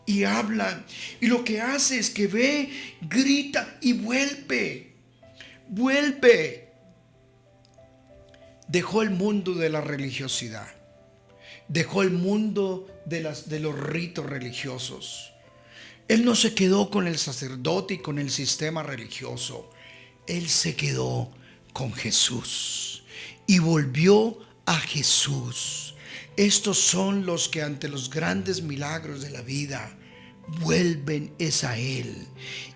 Y hablan. Y lo que hace es que ve, grita y vuelve. Vuelve. Dejó el mundo de la religiosidad. Dejó el mundo de los ritos religiosos. Él no se quedó con el sacerdote y con el sistema religioso. Él se quedó con Jesús. Y volvió a Jesús. Estos son los que ante los grandes milagros de la vida vuelven es a Él.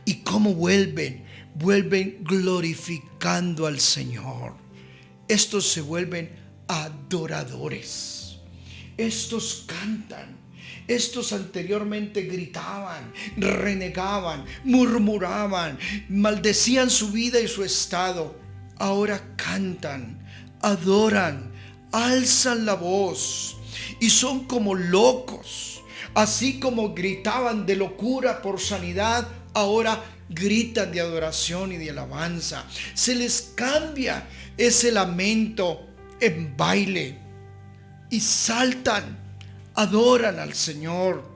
¿Y cómo vuelven? Vuelven glorificando al Señor. Estos se vuelven adoradores. Estos cantan. Estos anteriormente gritaban, renegaban, murmuraban, maldecían su vida y su estado. Ahora cantan, adoran, alzan la voz y son como locos. Así como gritaban de locura por sanidad, ahora gritan de adoración y de alabanza. Se les cambia ese lamento en baile y saltan, adoran al Señor.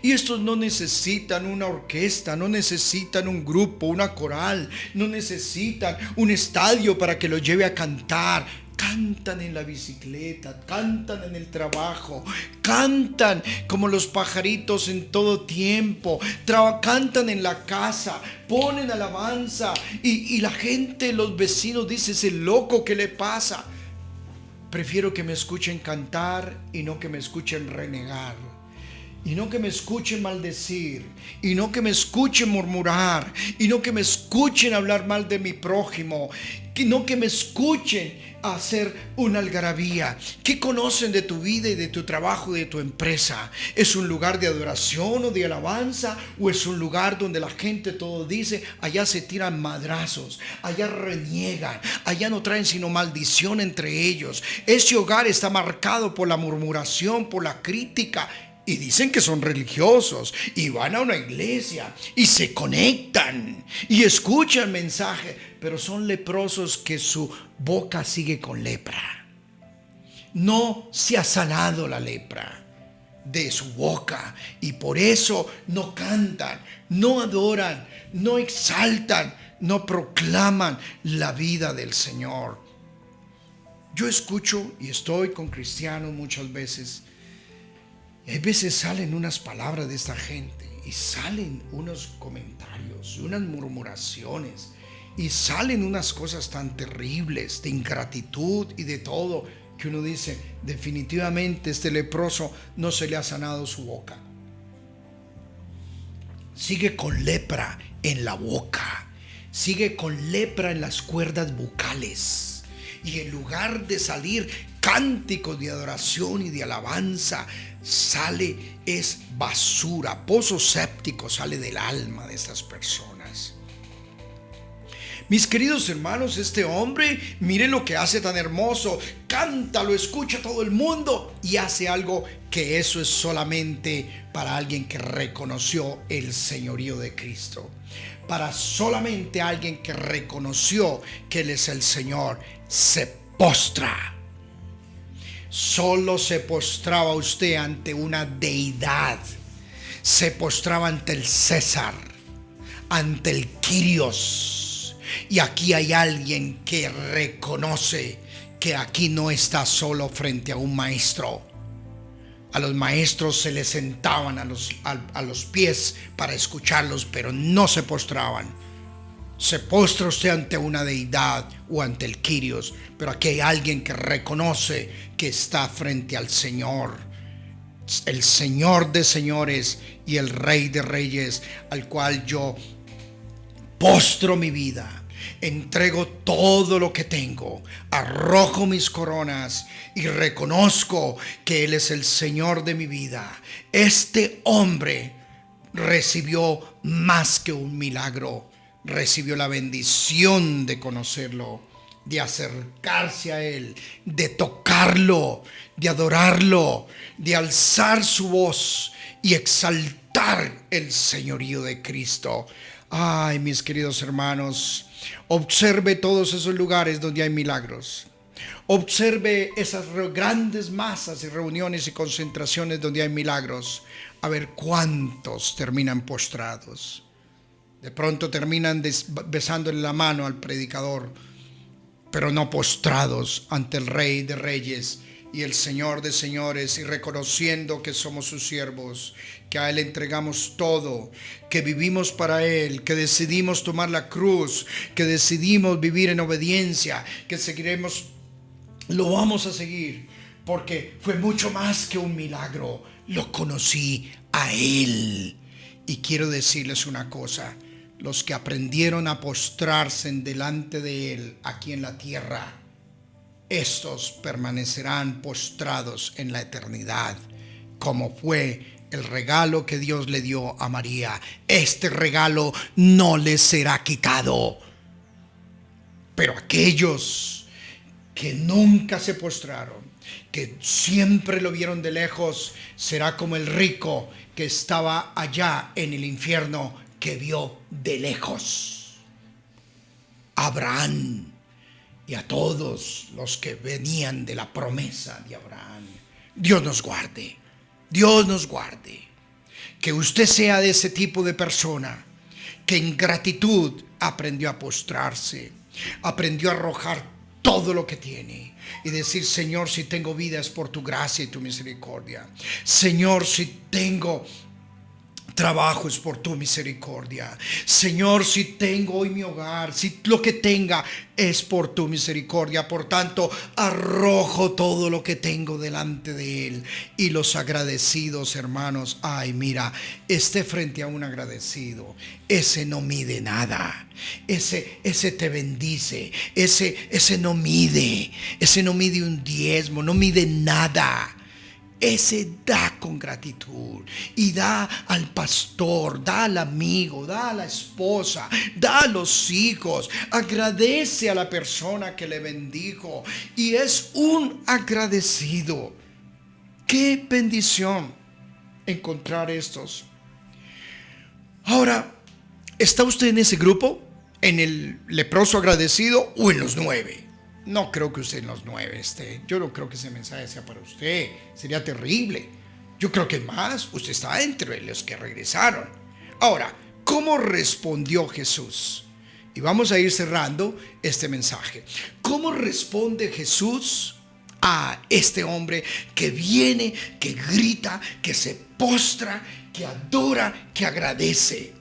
Y estos no necesitan una orquesta, no necesitan un grupo, una coral, no necesitan un estadio para que los lleve a cantar. Cantan en la bicicleta, cantan en el trabajo, cantan como los pajaritos en todo tiempo, cantan en la casa, ponen alabanza y la gente, los vecinos dicen, ese loco, ¿qué le pasa? Prefiero que me escuchen cantar y no que me escuchen renegar. Y no que me escuchen maldecir, y no que me escuchen murmurar, y no que me escuchen hablar mal de mi prójimo, y no que me escuchen hacer una algarabía. ¿Qué conocen de tu vida y de tu trabajo y de tu empresa? ¿Es un lugar de adoración o de alabanza? ¿O es un lugar donde la gente todo dice, allá se tiran madrazos, allá reniegan, allá no traen sino maldición entre ellos? Ese hogar está marcado por la murmuración, por la crítica. Y dicen que son religiosos y van a una iglesia y se conectan y escuchan mensaje, pero son leprosos que su boca sigue con lepra. No se ha sanado la lepra de su boca y por eso no cantan, no adoran, no exaltan, no proclaman la vida del Señor. Yo escucho y estoy con cristianos muchas veces. Y a veces salen unas palabras de esta gente y salen unos comentarios, unas murmuraciones y salen unas cosas tan terribles de ingratitud y de todo, que uno dice, definitivamente este leproso no se le ha sanado su boca. Sigue con lepra en la boca, sigue con lepra en las cuerdas bucales. Y en lugar de salir cánticos de adoración y de alabanza, sale es basura, pozo séptico sale del alma de estas personas. Mis queridos hermanos, este hombre, miren lo que hace tan hermoso, canta, lo escucha todo el mundo y hace algo que eso es solamente para alguien que reconoció el señorío de Cristo. Para solamente alguien que reconoció que Él es el Señor, se postra. Solo se postraba usted ante una deidad, se postraba ante el César, ante el Kyrios. Y aquí hay alguien que reconoce que aquí no está solo frente a un maestro. A los maestros se les sentaban a los pies para escucharlos, pero no se postraban. Se postra usted ante una deidad o ante el Kyrios, pero aquí hay alguien que reconoce que está frente al Señor, el Señor de señores y el Rey de reyes, al cual yo postro mi vida. Entrego todo lo que tengo, arrojo mis coronas y reconozco que Él es el Señor de mi vida. Este hombre recibió más que un milagro, recibió la bendición de conocerlo, de acercarse a Él, de tocarlo, de adorarlo, de alzar su voz y exaltar el señorío de Cristo. Ay, mis queridos hermanos, observe todos esos lugares donde hay milagros. Observe esas grandes masas y reuniones y concentraciones donde hay milagros. A ver cuántos terminan postrados. De pronto terminan besándole la mano al predicador, pero no postrados ante el Rey de reyes y el Señor de señores, y reconociendo que somos sus siervos, que a Él entregamos todo, que vivimos para Él, que decidimos tomar la cruz, que decidimos vivir en obediencia, que seguiremos, lo vamos a seguir, porque fue mucho más que un milagro, lo conocí a Él. Y quiero decirles una cosa, los que aprendieron a postrarse delante de Él aquí en la tierra, estos permanecerán postrados en la eternidad, como fue el regalo que Dios le dio a María. Este regalo no les será quitado. Pero aquellos que nunca se postraron, que siempre lo vieron de lejos, será como el rico que estaba allá en el infierno, que vio de lejos. Abraham y a todos los que venían de la promesa de Abraham. Dios nos guarde, Dios nos guarde. Que usted sea de ese tipo de persona que en gratitud aprendió a postrarse, aprendió a arrojar todo lo que tiene y decir: Señor, si tengo vida es por tu gracia y tu misericordia. Señor, si tengo trabajo es por tu misericordia. Señor, si tengo hoy mi hogar, si lo que tenga es por tu misericordia, por tanto arrojo todo lo que tengo delante de Él. Y los agradecidos, hermanos, ay, mira, esté frente a un agradecido, ese no mide nada, ese te bendice, ese no mide un diezmo, no mide nada. Ese da con gratitud y da al pastor, da al amigo, da a la esposa, da a los hijos, agradece a la persona que le bendijo y es un agradecido. ¡Qué bendición! encontrar estos. Ahora, ¿está usted en ese grupo? ¿En el leproso agradecido o en los 9? No creo que usted en los 9 esté. Yo no creo que ese mensaje sea para usted. Sería terrible. Yo creo que más, usted está entre los que regresaron. Ahora, ¿cómo respondió Jesús? Y vamos a ir cerrando este mensaje. ¿Cómo responde Jesús a este hombre que viene, que grita, que se postra, que adora, que agradece?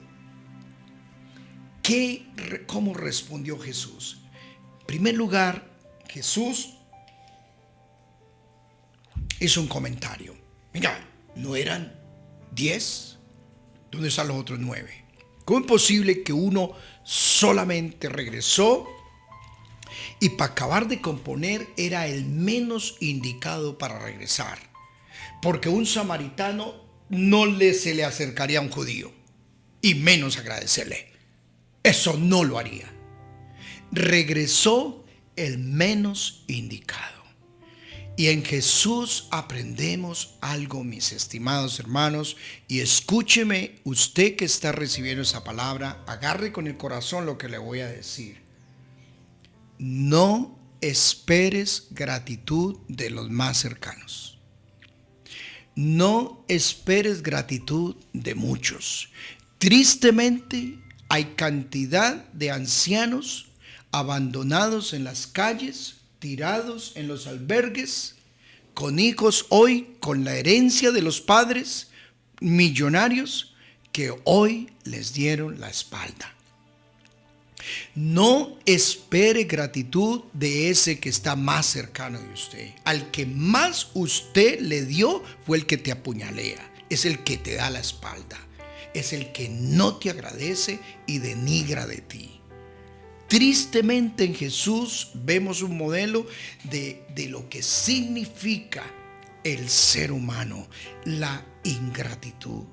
¿Cómo respondió Jesús? En primer lugar, Jesús hizo un comentario. Mira, ¿no eran 10? ¿Dónde están los otros 9? ¿Cómo es posible que uno solamente regresó y para acabar de componer era el menos indicado para regresar? Porque un samaritano no se le acercaría a un judío, y menos agradecerle. Eso no lo haría. Regresó el menos indicado. Y en Jesús aprendemos algo, mis estimados hermanos, y escúcheme usted que está recibiendo esa palabra, agarre con el corazón lo que le voy a decir. No esperes gratitud de los más cercanos. No esperes gratitud de muchos. Tristemente, hay cantidad de ancianos abandonados en las calles, tirados en los albergues, con hijos hoy, con la herencia de los padres millonarios que hoy les dieron la espalda. No espere gratitud de ese que está más cercano de usted. Al que más usted le dio fue el que te apuñalea, es el que te da la espalda, es el que no te agradece y denigra de ti. Tristemente en Jesús vemos un modelo de lo que significa el ser humano, la ingratitud.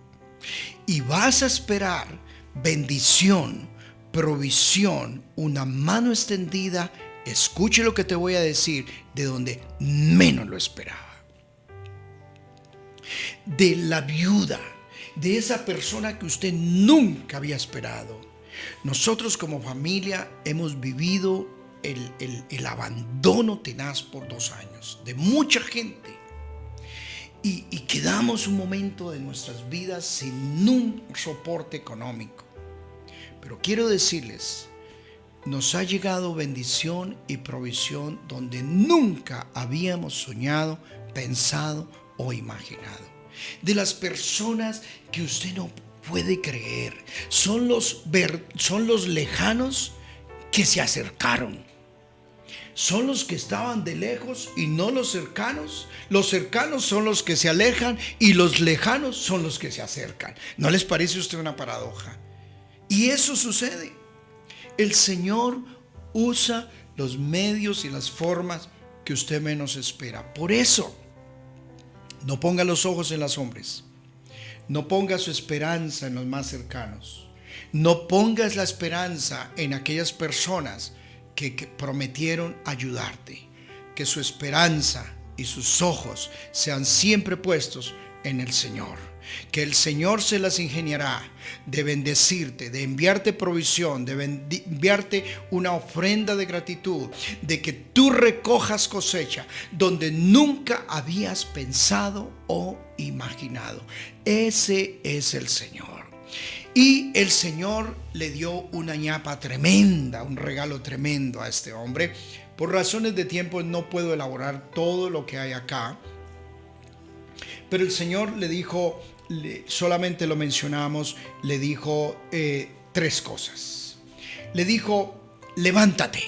Y vas a esperar bendición, provisión, una mano extendida, escuche lo que te voy a decir, de donde menos lo esperaba. De la viuda, de esa persona que usted nunca había esperado. Nosotros como familia hemos vivido el abandono tenaz por 2 años de mucha gente y quedamos un momento de nuestras vidas sin un soporte económico. Pero quiero decirles, nos ha llegado bendición y provisión donde nunca habíamos soñado, pensado o imaginado. De las personas que usted no puede creer, son los lejanos que se acercaron, son los que estaban de lejos y no los cercanos son los que se alejan y los lejanos son los que se acercan. ¿No les parece a usted una paradoja? Y eso sucede. El Señor usa los medios y las formas que usted menos espera. Por eso, no ponga los ojos en los hombres. No pongas su esperanza en los más cercanos. No pongas la esperanza en aquellas personas que prometieron ayudarte. Que su esperanza y sus ojos sean siempre puestos en el Señor. Que el Señor se las ingeniará de bendecirte, de enviarte provisión, de enviarte una ofrenda de gratitud, de que tú recojas cosecha donde nunca habías pensado o imaginado. Ese es el Señor. Y el Señor le dio una ñapa tremenda, un regalo tremendo a este hombre. Por razones de tiempo no puedo elaborar todo lo que hay acá, pero el Señor le dijo, solamente lo mencionamos, le dijo 3 cosas. Le dijo, levántate.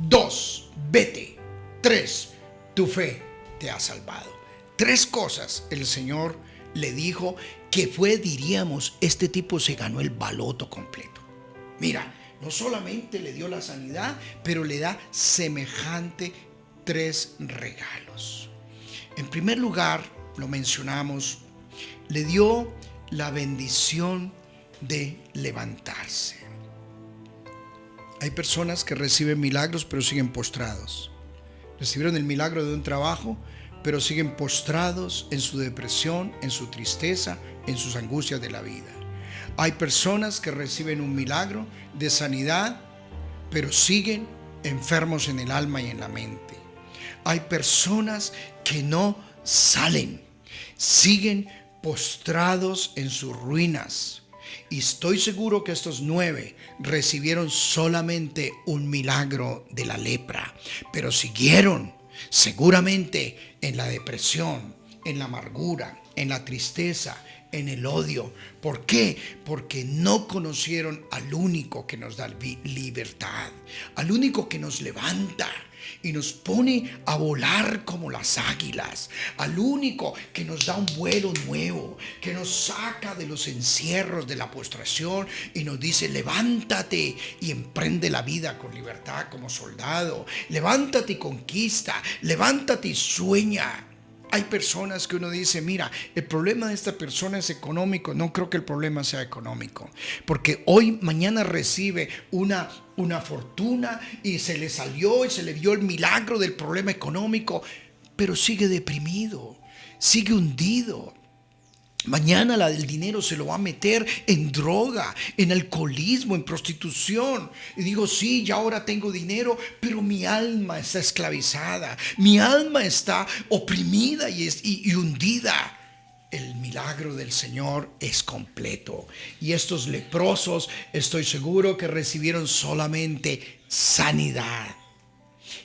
2, vete. 3, tu fe te ha salvado. 3 cosas el Señor le dijo que fue, diríamos, este tipo se ganó el baloto completo. Mira, no solamente le dio la sanidad, pero le da semejante 3 regalos. En primer lugar, lo mencionamos, le dio la bendición de levantarse. Hay personas que reciben milagros pero siguen postrados. Recibieron el milagro de un trabajo, pero siguen postrados en su depresión, en su tristeza, en sus angustias de la vida. Hay personas que reciben un milagro de sanidad, pero siguen enfermos en el alma y en la mente. Hay personas que no salen, siguen postrados en sus ruinas. Y estoy seguro que estos 9 recibieron solamente un milagro de la lepra, pero siguieron seguramente en la depresión, en la amargura, en la tristeza, en el odio. ¿Por qué? Porque no conocieron al único que nos da libertad, al único que nos levanta y nos pone a volar como las águilas, al único que nos da un vuelo nuevo, que nos saca de los encierros de la postración y nos dice: levántate y emprende la vida con libertad como soldado, levántate y conquista, levántate y sueña. Hay personas que uno dice: mira, el problema de esta persona es económico. No creo que el problema sea económico, porque mañana recibe una fortuna y se le salió y se le dio el milagro del problema económico, pero sigue deprimido, sigue hundido. Mañana el dinero se lo va a meter en droga, en alcoholismo, en prostitución. Y digo: sí, ya ahora tengo dinero, pero mi alma está esclavizada, mi alma está oprimida y hundida. El milagro del Señor es completo. Y estos leprosos, estoy seguro que recibieron solamente sanidad.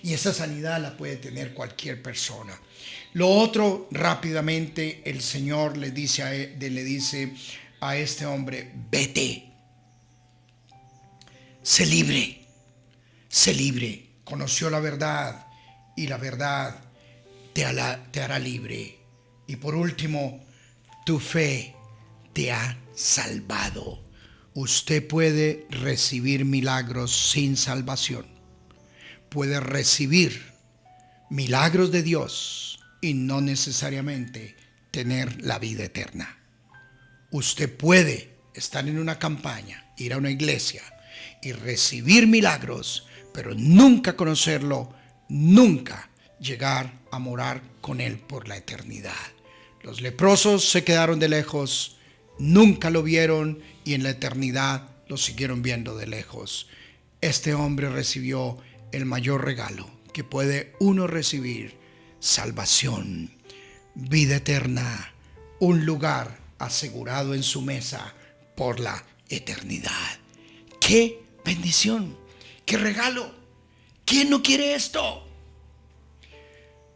Y esa sanidad la puede tener cualquier persona. Lo otro, rápidamente, el Señor le dice a este hombre: vete, sé libre, sé libre. Conoció la verdad y la verdad te hará libre. Y por último, tu fe te ha salvado. Usted puede recibir milagros sin salvación. Puede recibir milagros de Dios y no necesariamente tener la vida eterna. Usted puede estar en una campaña, ir a una iglesia y recibir milagros, pero nunca conocerlo, nunca llegar a morar con Él por la eternidad. Los leprosos se quedaron de lejos, nunca lo vieron y en la eternidad lo siguieron viendo de lejos. Este hombre recibió el mayor regalo que puede uno recibir: salvación, vida eterna, un lugar asegurado en su mesa por la eternidad. ¡Qué bendición! ¡Qué regalo! ¿Quién no quiere esto?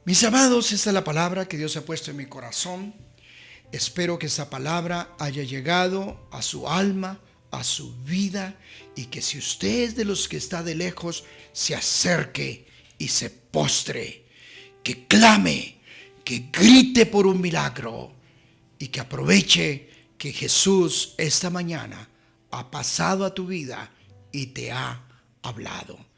Mis amados, esta es la palabra que Dios ha puesto en mi corazón. Espero que esta palabra haya llegado a su alma, a su vida, y que si usted es de los que está de lejos, se acerque y se postre, que clame, que grite por un milagro y que aproveche que Jesús esta mañana ha pasado a tu vida y te ha hablado.